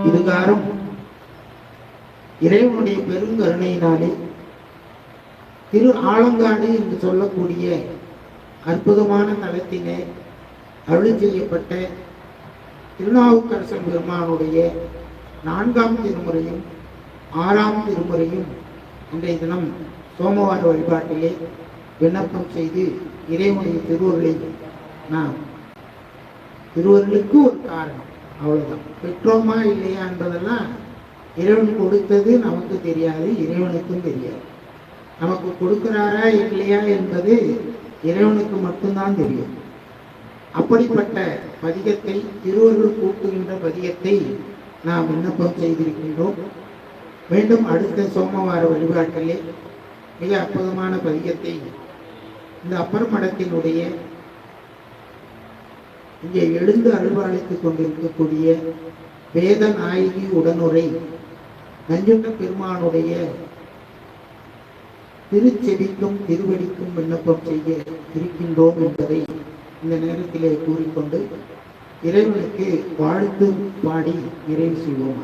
இதுகாரும் இறைவனுடைய பெருங்கருணையினாலே திரு ஆலங்காடு என்று சொல்லக்கூடிய அற்புதமான தலத்திலே அருளி செய்யப்பட்ட திருநாவுக்கரசர் பெருமானுடைய 4ஆம் திருமுறையும் 6ஆம் திருமுறையும் இன்றைய தினம் சோமவார வழிபாட்டிலே விண்ணப்பம் செய்து இறைவனுடைய திருவருளை நாம் திருவருளுக்கு ஒரு காரணம், அவ்வளவுதான். பெற்றோமா இல்லையா என்பதெல்லாம் இறைவன் கொடுத்தது நமக்கு தெரியாது, இறைவனுக்கும் தெரியாது. நமக்கு கொடுக்கிறாரா இல்லையா என்பது இறைவனுக்கு மட்டும்தான் தெரியும். அப்படிப்பட்ட பதிகத்தை, திருவருள் கூட்டுகின்ற பதிகத்தை நாம் விண்ணப்பம் செய்திருக்கின்றோம். மீண்டும் அடுத்த சோமவார வழிபாட்டிலே மிக அற்புதமான பதிகத்தை இந்த அப்பர் மடத்தினுடைய இங்கே எழுந்து அருள்பாலித்துக் கொண்டிருக்கக்கூடிய வேத நாயகி உடனுரை நஞ்சுண்ட பெருமானுடைய திருச்செவிக்கும் திருவடிக்கும் விண்ணப்பம் செய்ய இருக்கின்றோம் என்பதை இந்த நேரத்திலே கூறிக்கொண்டு இறைவனுக்கு வாழ்த்து பாடி நிறைவு செய்வோம்.